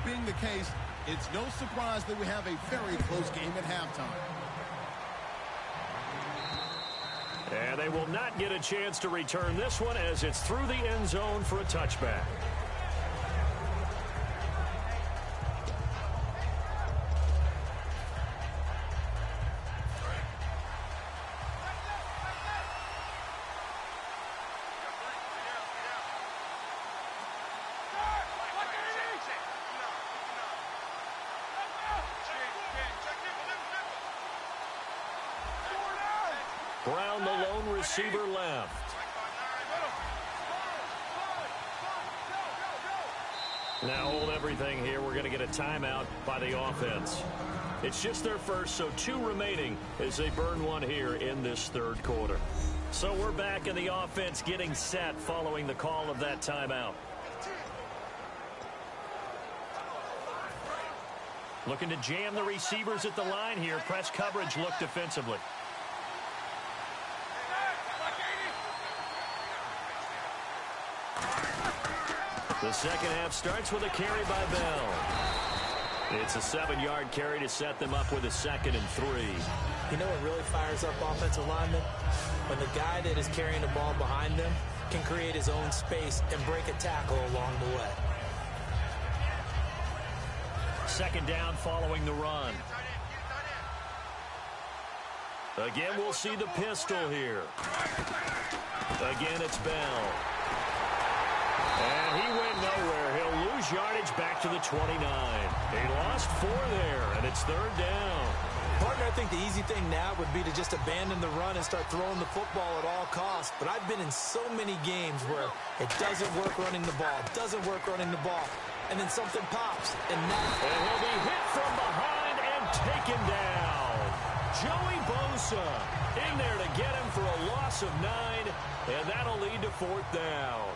that being the case, it's no surprise that we have a very close game at halftime. And they will not get a chance to return this one as it's through the end zone for a touchback. Brown, the lone receiver, left. Now hold everything here. We're going to get a timeout by the offense. It's just their first, so 2 remaining as they burn one here in this third quarter. So we're back in the offense getting set following the call of that timeout. Looking to jam the receivers at the line here. Press coverage look defensively. The second half starts with a carry by Bell. It's a 7-yard carry to set them up with a 2nd and 3. You know what really fires up offensive linemen? When the guy that is carrying the ball behind them can create his own space and break a tackle along the way. Second down following the run. Again, we'll see the pistol here. Again, it's Bell. And he went nowhere. He'll lose yardage back to the 29. He lost 4 there, and it's third down. Partner, I think the easy thing now would be to just abandon the run and start throwing the football at all costs. But I've been in so many games where it doesn't work running the ball, and then something pops. And he'll be hit from behind and taken down. Joey Bosa in there to get him for a loss of 9, and that'll lead to 4th down.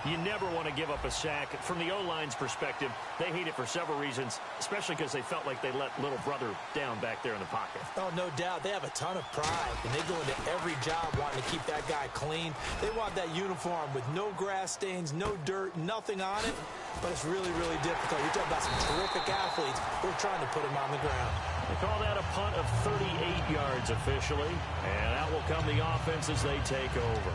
You never want to give up a sack. From the O-line's perspective, they hate it for several reasons, especially because they felt like they let little brother down back there in the pocket. Oh, no doubt. They have a ton of pride, and they go into every job wanting to keep that guy clean. They want that uniform with no grass stains, no dirt, nothing on it, but it's really, really difficult. You're talking about some terrific athletes who are trying to put him on the ground. They call that a punt of 38 yards officially, and out will come the offense as they take over.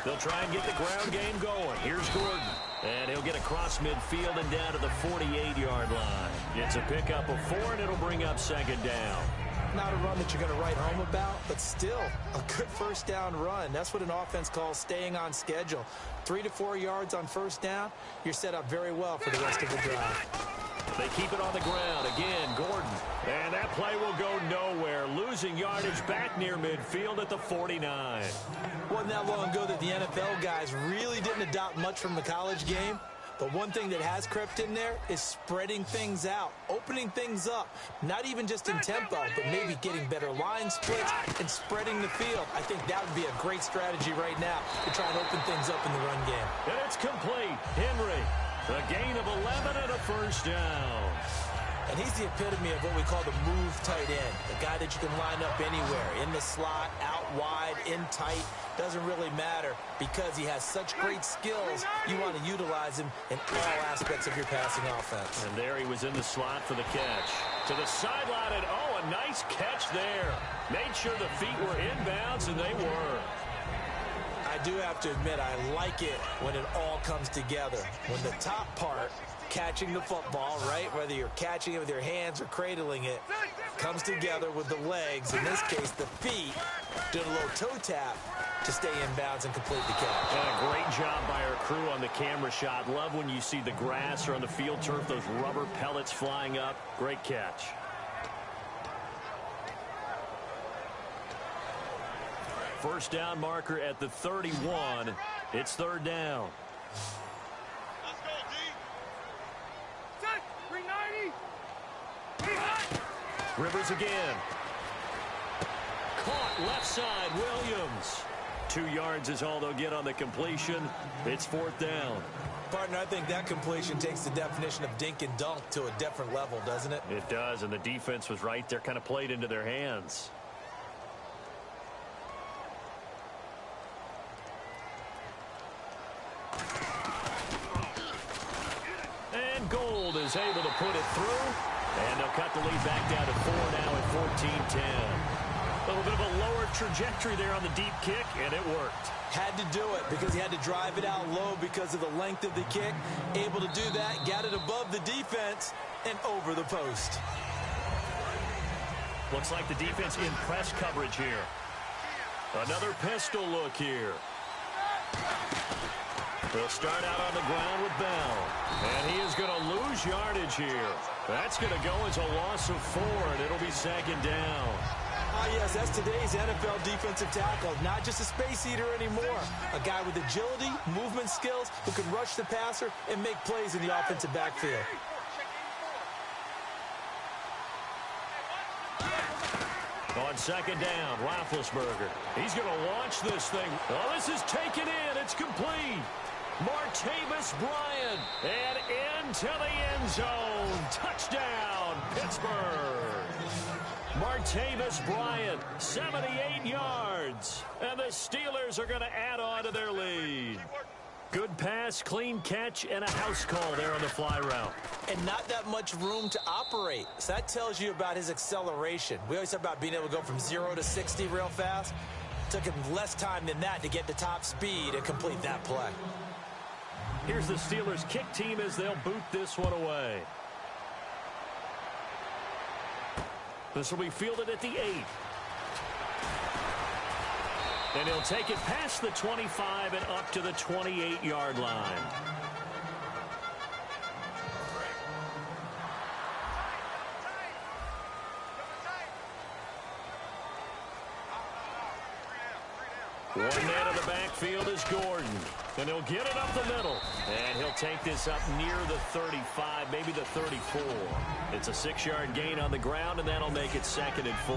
They'll try and get the ground game going. Here's Gordon. And he'll get across midfield and down to the 48-yard line. It's a pickup of 4, and it'll bring up 2nd down. Not a run that you're going to write home about, but still a good first down run. That's what an offense calls staying on schedule. 3 to 4 yards on first down, you're set up very well for the rest of the drive. They keep it on the ground. Again, Gordon. And that play will go nowhere. Losing yardage back near midfield at the 49. Wasn't that long ago that the NFL guys really didn't adopt much from the college game. But one thing that has crept in there is spreading things out, opening things up, not even just in tempo, but maybe getting better line splits and spreading the field. I think that would be a great strategy right now to try and open things up in the run game. And it's complete. Henry, a gain of 11 and a first down. And he's the epitome of what we call the move tight end, the guy that you can line up anywhere, in the slot, out wide, in tight. Doesn't really matter because he has such great skills. You want to utilize him in all aspects of your passing offense. And there he was in the slot for the catch. To the sideline, and oh, a nice catch there. Made sure the feet were inbounds, and they were. I do have to admit, I like it when it all comes together. When the top part, catching the football, right, whether you're catching it with your hands or cradling it, comes together with the legs, in this case the feet, doing a little toe tap to stay in bounds and complete the catch. And a great job by our crew on the camera shot. Love when you see the grass or on the field turf, those rubber pellets flying up. Great catch. First down marker at the 31. It's third down. Let's go, D. Set, 390. Rivers again. Caught left side, Williams. 2 yards is all they'll get on the completion. It's fourth down. Partner, I think that completion takes the definition of dink and dunk to a different level, doesn't it? It does, and the defense was right there, kind of played into their hands. was able to put it through, and they'll cut the lead back down to 4 now at 14-10. A little bit of a lower trajectory there on the deep kick, and it worked. Had to do it because he had to drive it out low because of the length of the kick. Able to do that, got it above the defense and over the post. Looks like the defense in press coverage here. Another pistol look here. They'll start out on the ground with Bell. And he is going to lose yardage here. That's going to go as a loss of 4, and it'll be second down. Ah, yes, that's today's NFL defensive tackle. Not just a space eater anymore. A guy with agility, movement skills, who can rush the passer and make plays in the offensive backfield. On second down, Roethlisberger. He's going to launch this thing. Oh, this is taken in. It's complete. Martavis Bryant. And into the end zone. Touchdown, Pittsburgh. Martavis Bryant, 78 yards. And the Steelers are going to add on to their lead. Good pass, clean catch, and a house call there on the fly route. And not that much room to operate. So that tells you about his acceleration. We always talk about being able to go from 0 to 60 real fast. Took him less time than that to get to top speed and complete that play. Here's the Steelers kick team as they'll boot this one away. This will be fielded at the 8. And he'll take it past the 25 and up to the 28-yard line. One man in the backfield is Gordon. And he'll get it up the middle. And he'll take this up near the 35, maybe the 34. It's a 6-yard gain on the ground, and that'll make it 2nd and 4.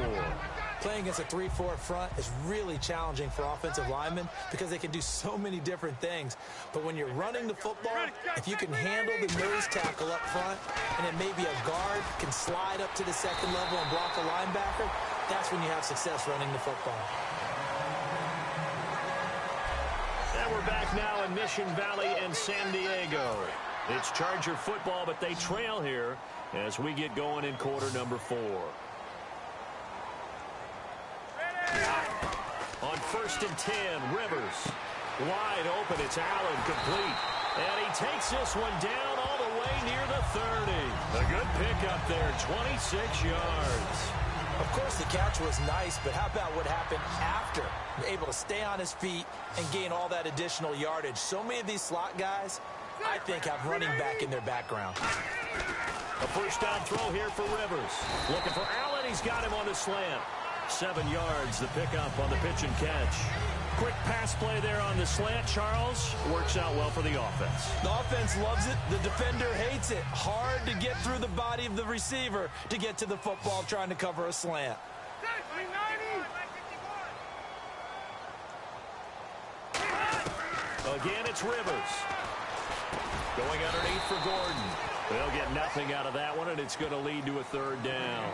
Playing against a 3-4 front is really challenging for offensive linemen because they can do so many different things. But when you're running the football, if you can handle the nose tackle up front, and then maybe a guard can slide up to the second level and block a linebacker, that's when you have success running the football. And we're back now in Mission Valley and San Diego. It's Charger football, but they trail here as we get going in quarter number 4. On 1st and 10, Rivers. Wide open, it's Allen, complete. And he takes this one down all the way near the 30. A good pickup there, 26 yards. Of course, the catch was nice, but how about what happened after? Able to stay on his feet and gain all that additional yardage. So many of these slot guys, I think, have running back in their background. A first down throw here for Rivers. Looking for Allen, he's got him on the slant. 7 yards, the pickup on the pitch and catch. Quick pass play there on the slant, Charles. Works out well for the offense. The offense loves it. The defender hates it. Hard to get through the body of the receiver to get to the football trying to cover a slant. Again, it's Rivers. Going underneath for Gordon. They'll get nothing out of that one, and it's going to lead to a 3rd down.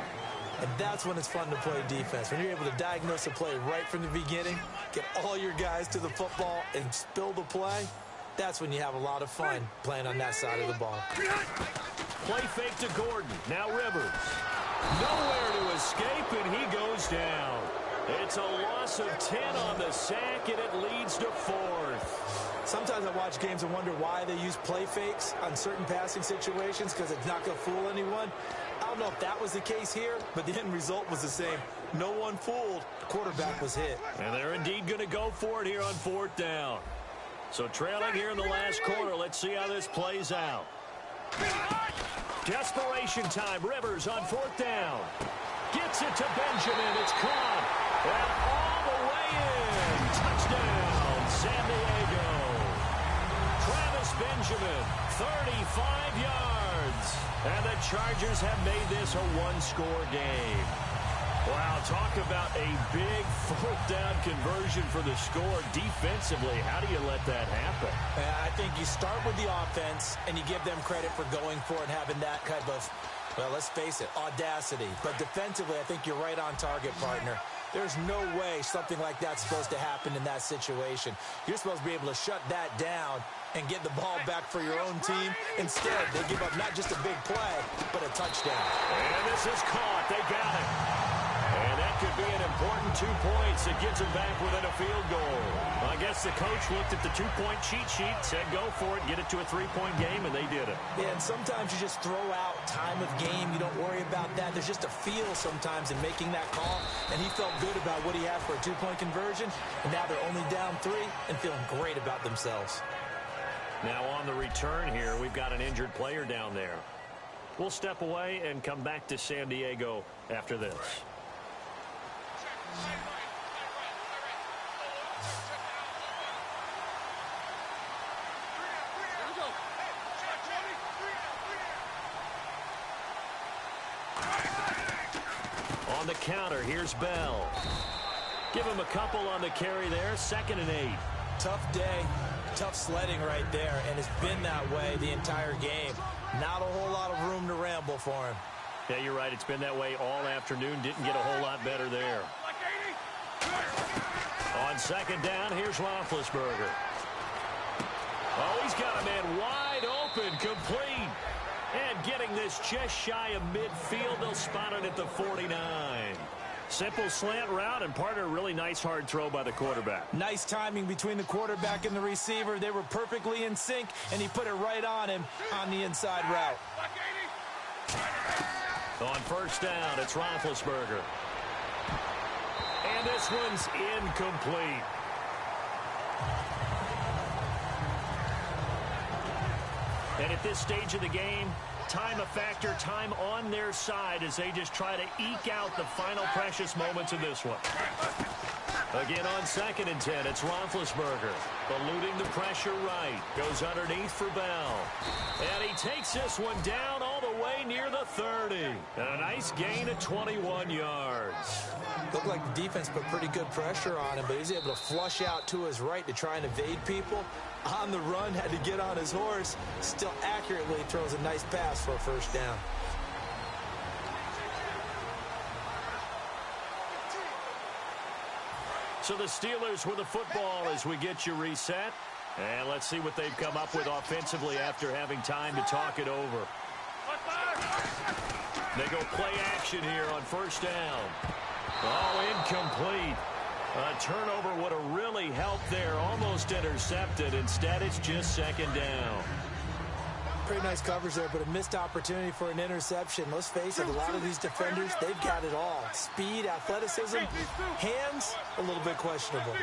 And that's when it's fun to play defense. When you're able to diagnose a play right from the beginning, get all your guys to the football and spill the play, that's when you have a lot of fun playing on that side of the ball. Play fake to Gordon. Now Rivers. Nowhere to escape, and he goes down. It's a loss of 10 on the sack, and it leads to 4th. Sometimes I watch games and wonder why they use play fakes on certain passing situations because it's not going to fool anyone. I don't know if that was the case here, but the end result was the same. No one fooled. The quarterback was hit. And they're indeed going to go for it here on 4th down. So trailing here in the last quarter, let's see how this plays out. Desperation time. Rivers on 4th down. Gets it to Benjamin. It's caught. And all the way in. Touchdown, San Diego. Travis Benjamin, 35 yards. And the Chargers have made this a 1-score game. Wow, talk about a big 4th down conversion for the score. Defensively, how do you let that happen? I think you start with the offense, and you give them credit for going for it and having that type of, well, let's face it, audacity. But defensively, I think you're right on target, partner. There's no way something like that's supposed to happen in that situation. You're supposed to be able to shut that down and get the ball back for your own team. Instead, they give up not just a big play, but a touchdown. And this is caught. They got it. And that could be an important 2 points. It gets them back within a field goal. I guess the coach looked at the 2-point cheat sheet, said go for it, get it to a 3-point game, and they did it. Yeah, and sometimes you just throw out time of game. You don't worry about that. There's just a feel sometimes in making that call, and he felt good about what he had for a 2-point conversion, and now they're only down 3 and feeling great about themselves. Now on the return here, we've got an injured player down there. We'll step away and come back to San Diego after this. On the counter, here's Bell. Give him a couple on the carry there, 2nd and 8. Tough day, tough sledding right there, and it's been that way the entire game. Not a whole lot of room to ramble for him. Yeah, you're right. It's been that way all afternoon. Didn't get a whole lot better there. On 2nd down, here's Roethlisberger. Oh, he's got a man wide open, complete. And getting this just shy of midfield, they'll spot it at the 49. Simple slant route, and part of a really nice hard throw by the quarterback. Nice timing between the quarterback and the receiver. They were perfectly in sync, and he put it right on him on the inside route. On 1st down, it's Roethlisberger. And this one's incomplete. And at this stage of the game, time a factor, time on their side as they just try to eke out the final precious moments of this one. Again on 2nd and 10, it's Roethlisberger. Eluding the pressure right. Goes underneath for Bell. And he takes this one down all the way near the 30. And a nice gain of 21 yards. Looked like the defense put pretty good pressure on him, but he's able to flush out to his right to try and evade people. On the run, had to get on his horse. Still accurately throws a nice pass for a 1st down. So the Steelers with the football as we get you reset. And let's see what they've come up with offensively after having time to talk it over. They go play action here on 1st down. Oh, incomplete. A turnover would have really helped there. Almost intercepted. Instead, it's just 2nd down. Pretty nice coverage there, but a missed opportunity for an interception. Let's face it, a lot of these defenders, they've got it all. Speed, athleticism, hands, a little bit questionable.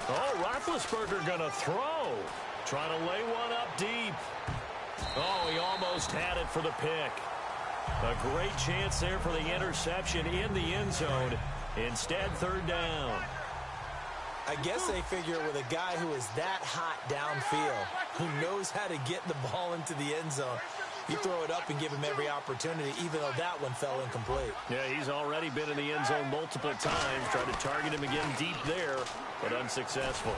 Oh, Roethlisberger going to throw. Trying to lay one up deep. Oh, he almost had it for the pick. A great chance there for the interception in the end zone. Instead, 3rd down. I guess they figure with a guy who is that hot downfield, who knows how to get the ball into the end zone, you throw it up and give him every opportunity, even though that one fell incomplete. Yeah, he's already been in the end zone multiple times. Tried to target him again deep there, but unsuccessful.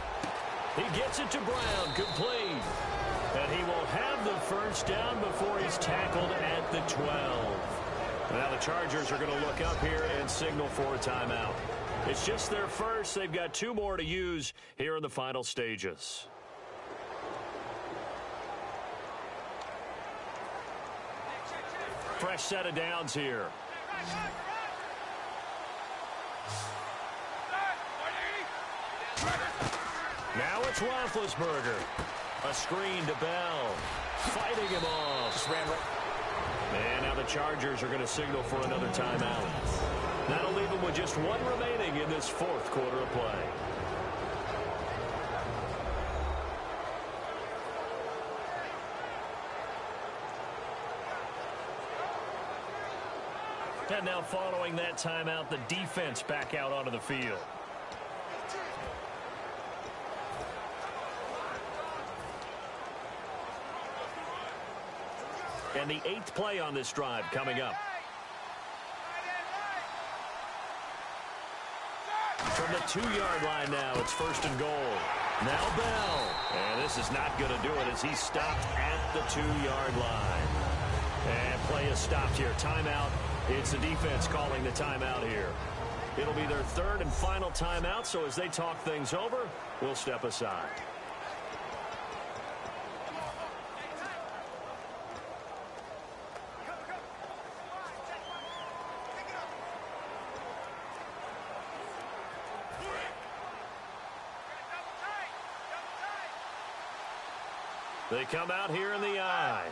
He gets it to Brown, complete. And he will have the 1st down before he's tackled at the 12. Now the Chargers are going to look up here and signal for a timeout. It's just their first. They've got 2 more to use here in the final stages. Fresh set of downs here. Now it's Roethlisberger. A screen to Bell. Fighting him off. Just ran right. And now the Chargers are going to signal for another timeout. That'll leave them with just 1 remaining in this 4th quarter of play. And now following that timeout, the defense back out onto the field. And the 8th play on this drive coming up. From the 2-yard line now, it's 1st and goal. Now Bell. And this is not going to do it as he's stopped at the 2-yard line. And play is stopped here. Timeout. It's the defense calling the timeout here. It'll be their third and final timeout, so as they talk things over, we'll step aside. They come out here in the eye.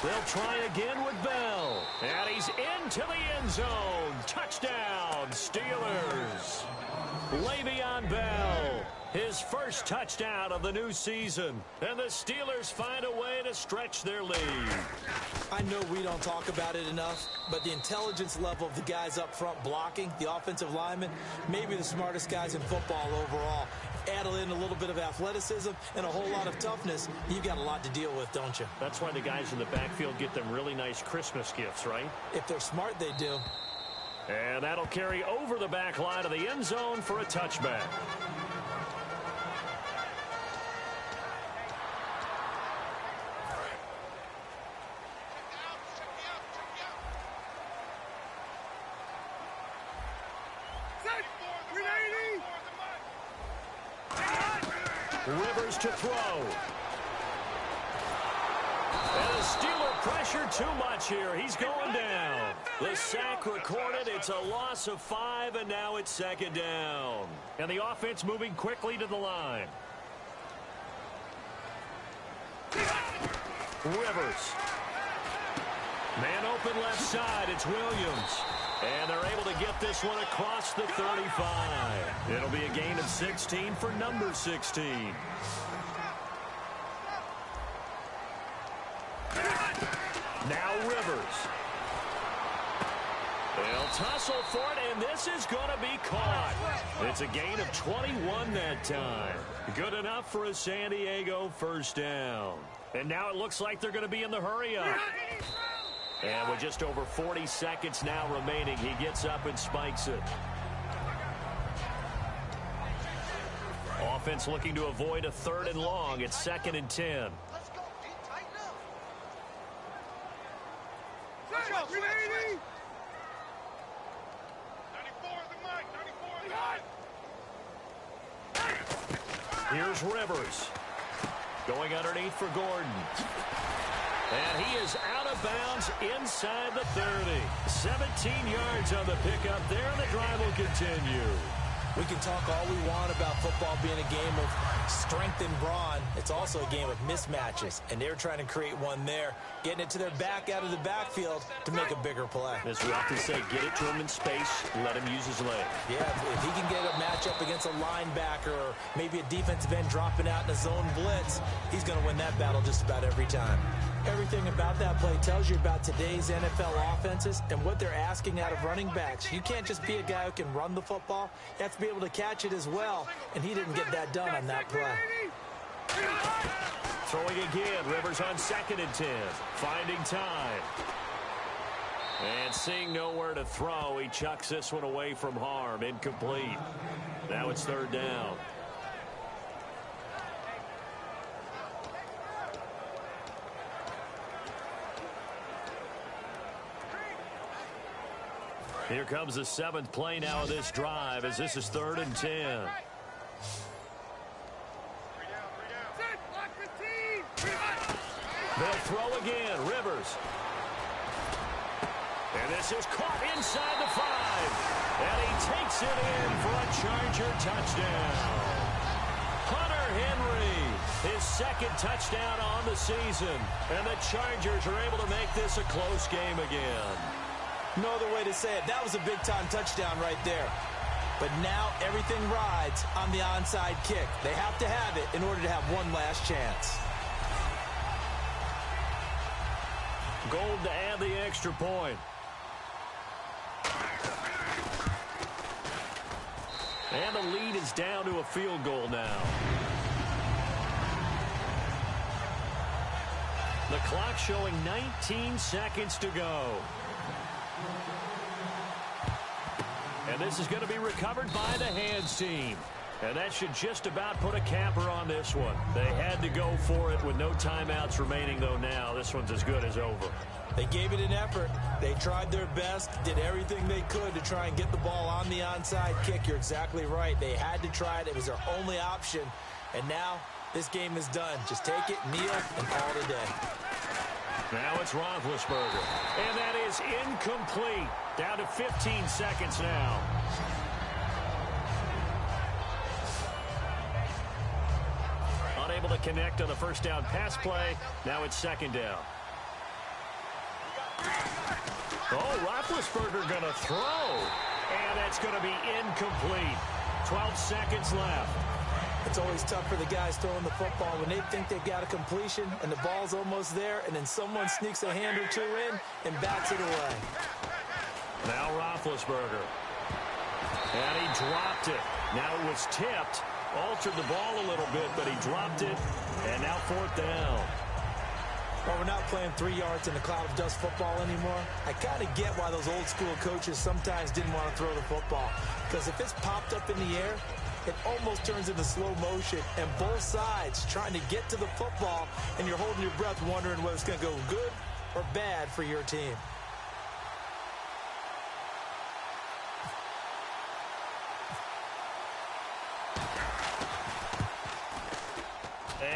They'll try again with Bell. And he's into the end zone. Touchdown, Steelers. Le'Veon Bell, his first touchdown of the new season. And the Steelers find a way to stretch their lead. I know we don't talk about it enough, but the intelligence level of the guys up front blocking, the offensive linemen, maybe the smartest guys in football overall. Add in a little bit of athleticism and a whole lot of toughness, you've got a lot to deal with, don't you? That's why the guys in the backfield get them really nice Christmas gifts, right? If they're smart, they do. And that'll carry over the back line of the end zone for a touchback. Rivers to throw. And the Steeler pressure too much here. He's going down. The sack recorded. It's a loss of 5, and now it's second down. And the offense moving quickly to the line. Rivers. Man open left side. It's Williams. And they're able to get this one across the 35. It'll be a gain of 16 for number 16. Now Rivers. They'll tussle for it, and this is going to be caught. It's a gain of 21 that time. Good enough for a San Diego first down. And now it looks like they're going to be in the hurry-up. And with just over 40 seconds now remaining, he gets up and spikes it. Offense looking to avoid a 3rd and long. It's 2nd and 10. Let's go, D. Tighten up. Let's go, 380. 94 is the mic. 94 is the mic. Here's Rivers. Going underneath for Gordon. And he is out of bounds inside the 30. 17 yards on the pickup there, and the drive will continue. We can talk all we want about football being a game of strength and brawn. It's also a game of mismatches, and they're trying to create one there, getting it to their back out of the backfield to make a bigger play. As we often say, get it to him in space, let him use his leg. Yeah, if he can get a matchup against a linebacker or maybe a defensive end dropping out in a zone blitz, he's going to win that battle just about every time. Everything about that play tells you about today's NFL offenses and what they're asking out of running backs. You can't just be a guy who can run the football. You have to be able to catch it as well, and he didn't get that done on that play. Throwing again, Rivers on 2nd and 10, finding time. And seeing nowhere to throw, he chucks this one away from harm, incomplete. Now it's 3rd down. Here comes the 7th play now of this drive as this is 3rd and 10. They'll throw again. Rivers. And this is caught inside the 5. And he takes it in for a Charger touchdown. Hunter Henry, his 2nd touchdown on the season. And the Chargers are able to make this a close game again. No other way to say it. That was a big-time touchdown right there. But now everything rides on the onside kick. They have to have it in order to have one last chance. Gold to add the extra point. And the lead is down to a field goal now. The clock showing 19 seconds to go. And this is going to be recovered by the hands team. And that should just about put a capper on this one. They had to go for it with no timeouts remaining, though now. This one's as good as over. They gave it an effort. They tried their best, did everything they could to try and get the ball on the onside kick. You're exactly right. They had to try it. It was their only option. And now this game is done. Just take it, kneel, and call it a day. Now it's Roethlisberger. And that is incomplete. Down to 15 seconds now. Unable to connect on the first down pass play. Now it's second down. Oh, Roethlisberger going to throw. And that's going to be incomplete. 12 seconds left. It's always tough for the guys throwing the football when they think they've got a completion and the ball's almost there, and then someone sneaks a hand or two in and bats it away. Now Roethlisberger. And he dropped it. Now it was tipped. Altered the ball a little bit, but he dropped it. And now fourth down. Well, we're not playing 3 yards in a cloud of dust football anymore. I kind of get why those old school coaches sometimes didn't want to throw the football. Because if it's popped up in the air, it almost turns into slow motion. And both sides trying to get to the football, and you're holding your breath wondering whether it's going to go good or bad for your team.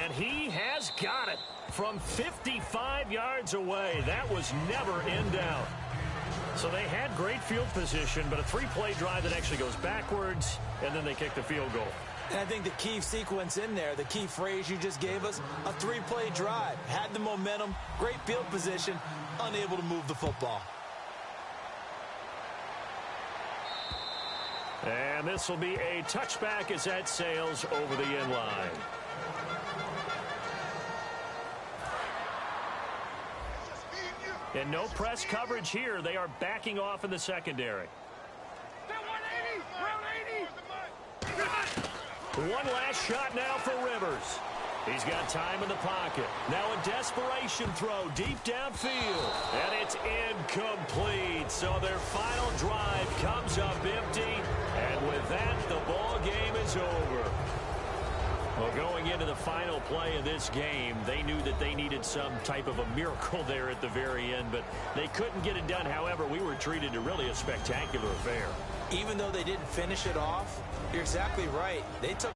And he has got it from 55 yards away. That was never in doubt. So they had great field position, but a three-play drive that actually goes backwards, and then they kick the field goal. And I think the key sequence in there, the key phrase you just gave us, a three-play drive. Had the momentum, great field position, unable to move the football. And this will be a touchback as that sails over the end line. And no press coverage here. They are backing off in the secondary. One last shot now for Rivers. He's got time in the pocket. Now a desperation throw deep downfield. And it's incomplete. So their final drive comes up empty. And with that, the ball game is over. Well, going into the final play of this game, they knew that they needed some type of a miracle there at the very end, but they couldn't get it done. However, we were treated to really a spectacular affair. Even though they didn't finish it off, you're exactly right. They took